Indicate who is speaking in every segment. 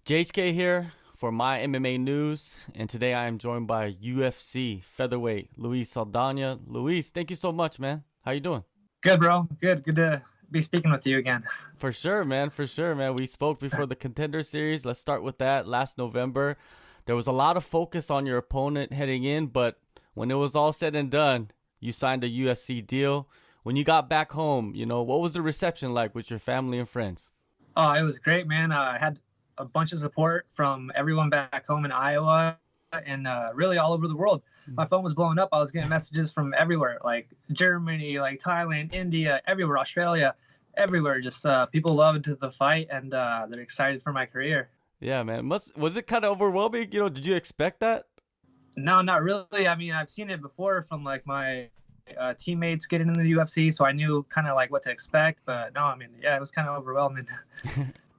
Speaker 1: JHK here for MyMMANews, and today I am joined by UFC featherweight Luis Saldana. Luis, thank you so much, man. How you doing?
Speaker 2: Good, bro. Good to be speaking with you again.
Speaker 1: For sure, man. For sure, man. We spoke before the Contender Series. Let's start with that. Last November, there was a lot of focus on your opponent heading in, but when it was all said and done, you signed a UFC deal. When you got back home, what was the reception like with your family and friends?
Speaker 2: Oh, it was great, man. I had a bunch of support from everyone back home in Iowa and really all over the world. My phone was blowing up. I was getting messages from everywhere, like Germany, like Thailand, India, everywhere, Australia, everywhere. Just people loved the fight, and they're excited for my career.
Speaker 1: Yeah, man. Was it kind of overwhelming? Did you expect that?
Speaker 2: No, not really. I mean, I've seen it before from like my teammates getting into the UFC, so I knew kind of like what to expect. But no, I mean, yeah, it was kind of overwhelming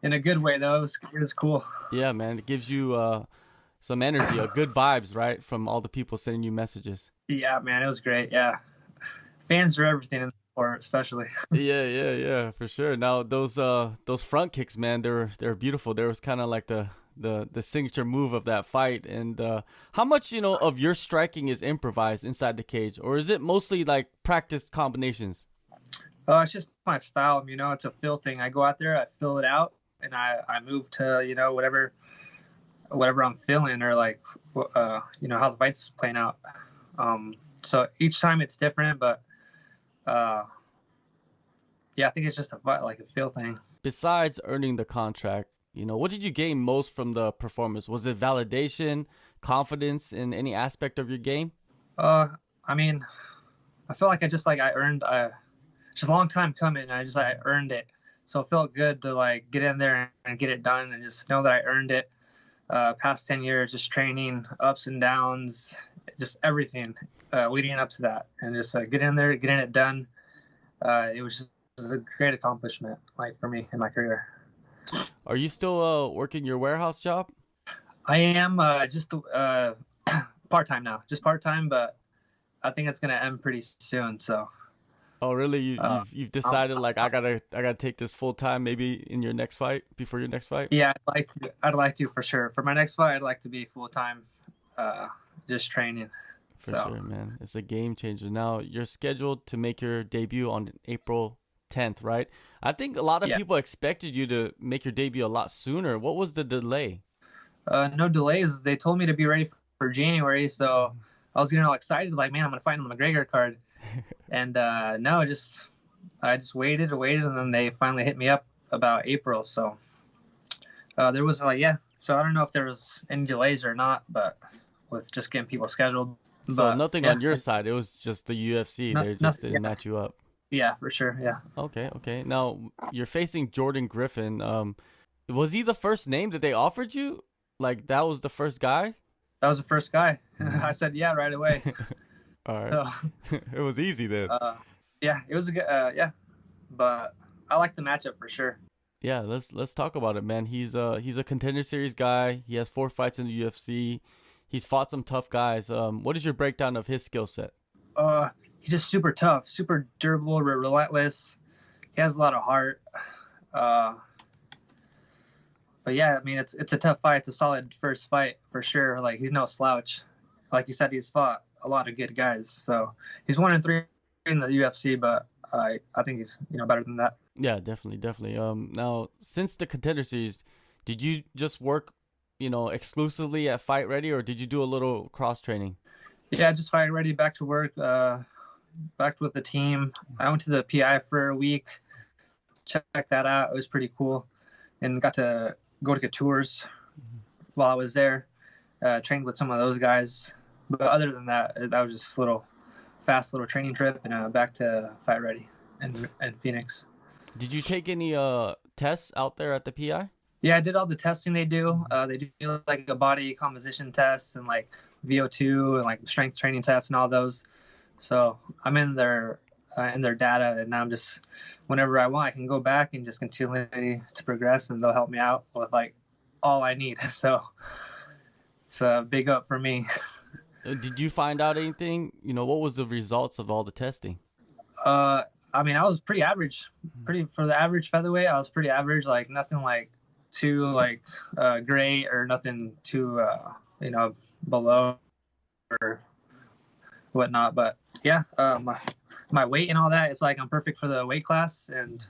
Speaker 2: in a good way, though. It was cool.
Speaker 1: Yeah, man. It gives you some energy, good vibes, right? From all the people sending you messages.
Speaker 2: Yeah, man, it was great. Yeah, fans are everything in the sport, especially.
Speaker 1: Yeah, for sure. Now those front kicks, man, they're beautiful. There was kind of like the signature move of that fight. And how much of your striking is improvised inside the cage, or is it mostly like practiced combinations?
Speaker 2: It's just my style. It's a feel thing. I go out there, I feel it out, and I move to whatever I'm feeling, or like how the fight's playing out. So each time it's different, but yeah, I think it's just like a feel thing.
Speaker 1: Besides earning the contract, what did you gain most from the performance? Was it validation, confidence in any aspect of your game?
Speaker 2: I mean, I feel like I earned. Just a long time coming. I earned it, so it felt good to like get in there and get it done, and just know that I earned it. Past 10 years, just training, ups and downs, just everything leading up to that, and just get in there, getting it done. It was just a great accomplishment, like for me in my career.
Speaker 1: Are you still working your warehouse job?
Speaker 2: I am just part time now, just part time, but I think it's gonna end pretty soon. So.
Speaker 1: Oh, really?
Speaker 2: Uh,
Speaker 1: You've decided like I gotta take this full time maybe in your next fight, before your next fight?
Speaker 2: Yeah, I'd like to for sure. For my next fight, I'd like to be full time, just training.
Speaker 1: For
Speaker 2: So
Speaker 1: sure, man. It's a game changer. Now you're scheduled to make your debut on April 10th, right? I think a lot of
Speaker 2: yeah,
Speaker 1: people expected you to make your debut a lot sooner. What was the delay?
Speaker 2: no delays. They told me to be ready for January, so I was getting all excited, like, man, I'm gonna find a McGregor card. And no, I just waited and waited, and then they finally hit me up about April. So there was like, yeah. So I don't know if there was any delays or not, but with just getting people scheduled.
Speaker 1: So
Speaker 2: But
Speaker 1: nothing
Speaker 2: yeah,
Speaker 1: on your side. It was just the UFC.
Speaker 2: no,
Speaker 1: They just
Speaker 2: nothing.
Speaker 1: didn't
Speaker 2: Yeah,
Speaker 1: match you up.
Speaker 2: yeah, for sure. Yeah.
Speaker 1: Okay. Now you're facing Jordan Griffin. Was he the first name that they offered you? Like that was the first guy?
Speaker 2: That was the first guy. I said yeah right away.
Speaker 1: All right.
Speaker 2: So
Speaker 1: It was easy then.
Speaker 2: yeah, it was a good. Yeah, but I like the matchup for sure.
Speaker 1: Yeah, let's talk about it, man. He's a Contender Series guy. He has 4 fights in the UFC. He's fought some tough guys. What is your breakdown of his skill set?
Speaker 2: He's just super tough, super durable, relentless. He has a lot of heart. Uh, but yeah, I mean, it's a tough fight. It's a solid first fight for sure. Like he's no slouch. Like you said, he's fought a lot of good guys. So he's 1-3 in the UFC, but I think he's better than that.
Speaker 1: Yeah, definitely. Now since the Contender Series, did you just work, exclusively at Fight Ready, or did you do a little cross training?
Speaker 2: Yeah, just fight ready, back to work, back with the team. I went to the PI for a week, checked that out. It was pretty cool, and got to go to tours while I was there. Trained with some of those guys, but other than that, that was just a fast little training trip, and back to Fight Ready and Phoenix.
Speaker 1: Did you take any tests out there at the PI?
Speaker 2: Yeah, I did all the testing they do. They do like a body composition test and like VO2 and like strength training tests and all those. So I'm in their data, and now I'm just whenever I want, I can go back and just continue to progress, and they'll help me out with like all I need. So it's a big up for me.
Speaker 1: Did you find out anything? What was the results of all the testing?
Speaker 2: I mean, I was pretty average, pretty for the average featherweight. I was pretty average, like nothing like too like great or nothing too below or whatnot. But yeah, my weight and all that, it's like I'm perfect for the weight class, and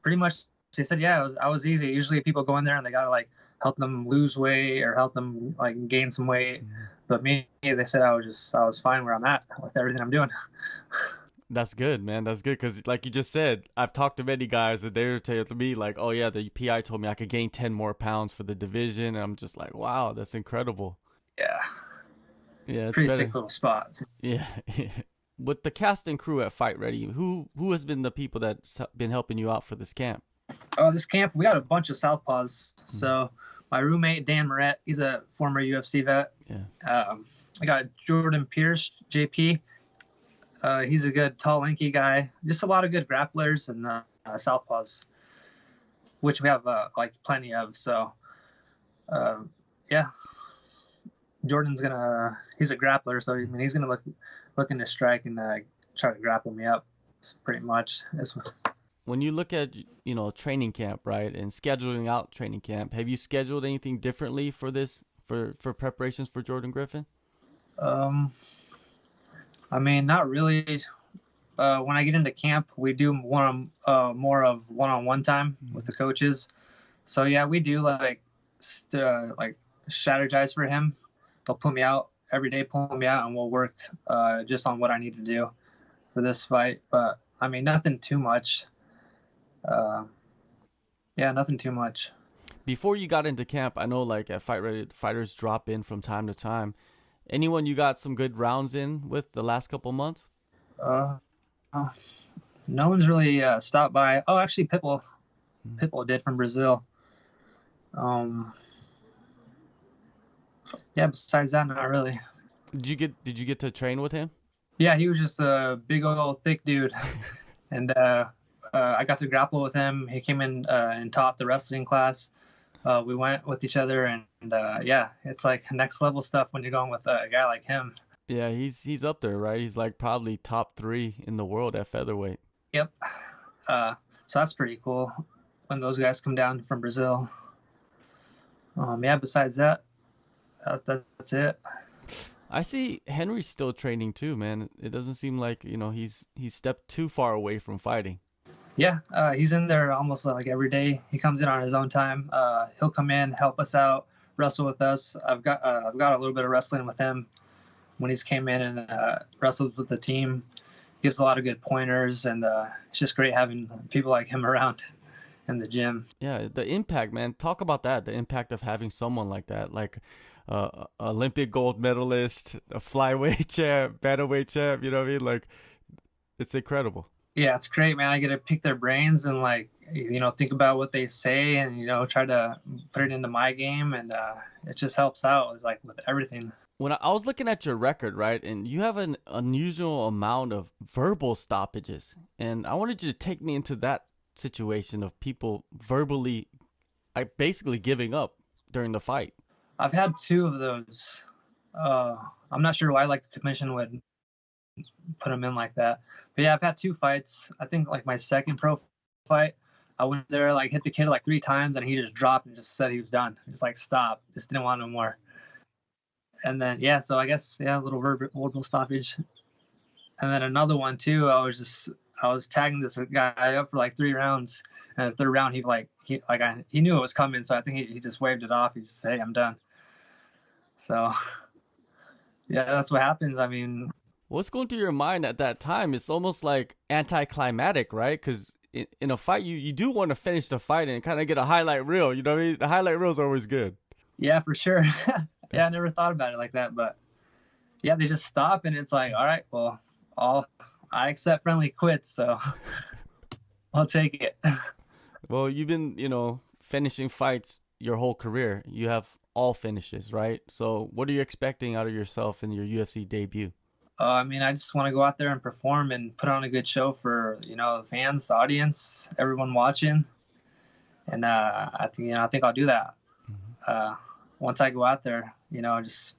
Speaker 2: pretty much they said I was easy. Usually people go in there and they gotta like help them lose weight or help them like gain some weight, but me, they said I was fine where I'm at with everything I'm doing.
Speaker 1: That's good, man. That's good because, like you just said, I've talked to many guys that they were telling me, like, oh, yeah, the PI told me I could gain 10 more pounds for the division. And I'm just like, wow, that's incredible.
Speaker 2: Yeah,
Speaker 1: Yeah, it's
Speaker 2: pretty
Speaker 1: better.
Speaker 2: sick little spots.
Speaker 1: Yeah. With the cast and crew at Fight Ready, who has been the people that's been helping you out for this camp?
Speaker 2: Oh, this camp, we got a bunch of Southpaws. So my roommate, Dan Moret, he's a former UFC vet.
Speaker 1: Yeah.
Speaker 2: I got Jordan Pierce, JP. He's a good, tall, lanky guy. Just a lot of good grapplers and Southpaws, which we have like plenty of. So, yeah, Jordan's he's a grappler, so I mean, he's gonna looking to strike and try to grapple me up, pretty much.
Speaker 1: When you look at training camp, right, and scheduling out training camp, have you scheduled anything differently for this for preparations for Jordan Griffin?
Speaker 2: I mean, not really. When I get into camp, we do more of one-on-one time with the coaches. So yeah, we do like strategize for him. They'll put me out every day, pull me out, and we'll work just on what I need to do for this fight. But I mean, nothing too much. Yeah, nothing too much.
Speaker 1: Before you got into camp, I know like at Fight Ready, fighters drop in from time to time. Anyone you got some good rounds in with the last couple months?
Speaker 2: No one's really stopped by. Oh, actually, Pitbull did from Brazil. Yeah. Besides that, not really.
Speaker 1: Did you get to train with him?
Speaker 2: Yeah, he was just a big old thick dude, and I got to grapple with him. He came in and taught the wrestling class. We went with each other, and yeah, it's like next level stuff when you're going with a guy like him.
Speaker 1: Yeah, he's up there, right? He's like probably top 3 in the world at featherweight.
Speaker 2: Yep. So that's pretty cool when those guys come down from Brazil. Yeah. Besides that, that's it.
Speaker 1: I see Henry's still training too, man. It doesn't seem like he's stepped too far away from fighting.
Speaker 2: Yeah, he's in there almost like every day. He comes in on his own time. He'll come in, help us out, wrestle with us. I've got a little bit of wrestling with him when he's came in and wrestled with the team. Gives a lot of good pointers, and it's just great having people like him around in the gym.
Speaker 1: Yeah, the impact, man. Talk about that. The impact of having someone like that, like Olympic gold medalist, a flyweight champ, bantamweight champ. You know what I mean? Like, it's incredible.
Speaker 2: Yeah, it's great, man. I get to pick their brains and think about what they say and try to put it into my game, and it just helps out. It's like with everything.
Speaker 1: When I was looking at your record, right, and you have an unusual amount of verbal stoppages, and I wanted you to take me into that situation of people verbally, basically giving up during the fight.
Speaker 2: I've had 2 of those. I'm not sure why the commission would put them in like that. But yeah, I've had 2 fights. I think like my second pro fight, I went there, hit the kid 3 times, and he just dropped and just said he was done. Just stop. Just didn't want no more. And then yeah, so I guess a little verbal stoppage. And then another one too. I was tagging this guy up for 3 rounds, and the 3rd round he knew it was coming, so I think he just waved it off. He just said, "Hey, I'm done." So yeah, that's what happens. I mean,
Speaker 1: what's going through your mind at that time? It's almost like anticlimactic, right? Because in a fight, you do want to finish the fight and kind of get a highlight reel. You know what I mean? The highlight reels are always good.
Speaker 2: Yeah, for sure. Yeah, I never thought about it like that, but yeah, they just stop, and it's like, all right, well, I accept friendly quits, so I'll take it.
Speaker 1: Well, you've been, finishing fights your whole career. You have all finishes, right? So what are you expecting out of yourself in your UFC debut?
Speaker 2: I mean, I just want to go out there and perform and put on a good show for, the fans, the audience, everyone watching. And I think I'll do that. Once I go out there, just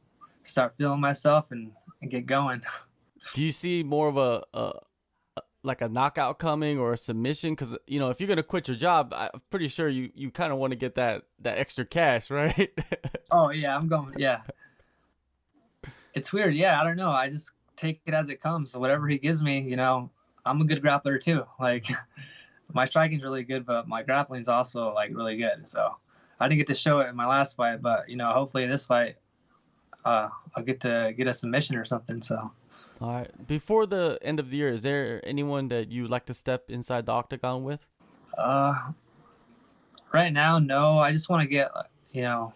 Speaker 2: start feeling myself and get going.
Speaker 1: Do you see more of like a knockout coming or a submission? Because you know, if you're gonna quit your job, I'm pretty sure you kind of want to get that extra cash, right?
Speaker 2: Oh yeah, I'm going. Yeah, it's weird. Yeah, I don't know. I just take it as it comes. So whatever he gives me, you know, I'm a good grappler too. Like my striking's really good, but my grappling's also like really good. So I didn't get to show it in my last fight, but you know, hopefully this fight, I'll get to get a submission or something. So.
Speaker 1: All right. Before the end of the year, is there anyone that you would like to step inside the octagon with?
Speaker 2: Uh, right now, no. I just want to get, you know,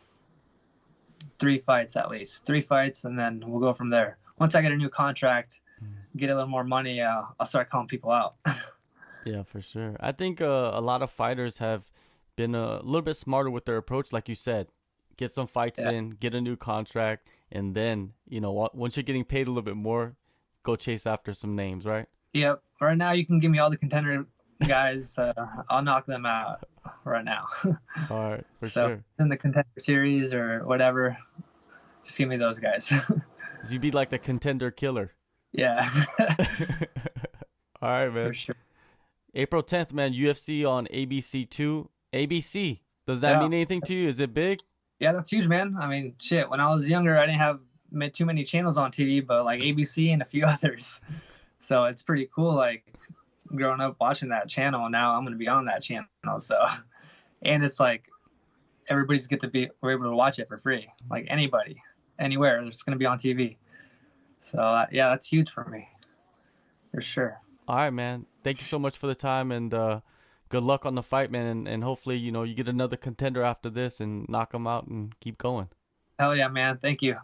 Speaker 2: 3 fights at least. 3 fights, and then we'll go from there. Once I get a new contract, get a little more money, I'll start calling people out.
Speaker 1: Yeah, for sure. I think a lot of fighters have been a little bit smarter with their approach, like you said. Get some fights
Speaker 2: Yeah.
Speaker 1: in, get a new contract, and then, you know, once you're getting paid a little bit more, go chase after some names, right?
Speaker 2: Yep. Right now, you can give me all the contender guys. I'll knock them out right now.
Speaker 1: All right, for
Speaker 2: So
Speaker 1: sure.
Speaker 2: in the contender series or whatever, just give me those guys.
Speaker 1: You'd be like the contender killer.
Speaker 2: Yeah,
Speaker 1: All right,
Speaker 2: for
Speaker 1: man.
Speaker 2: sure.
Speaker 1: April 10th, man, UFC on ABC2. ABC, does that
Speaker 2: Yeah.
Speaker 1: mean anything to you? Is it big?
Speaker 2: Yeah, that's huge, man. I mean, shit. When I was younger, I didn't have too many channels on TV, but like ABC and a few others. So it's pretty cool. Like growing up watching that channel, and now I'm gonna be on that channel. So, and it's like everybody's we're able to watch it for free. Like anybody, anywhere, it's gonna be on TV. So yeah, that's huge for me, for sure.
Speaker 1: All right, man. Thank you so much for the time, and good luck on the fight, man. And hopefully, you know, you get another contender after this and knock them out and keep going.
Speaker 2: Hell yeah, man. Thank you.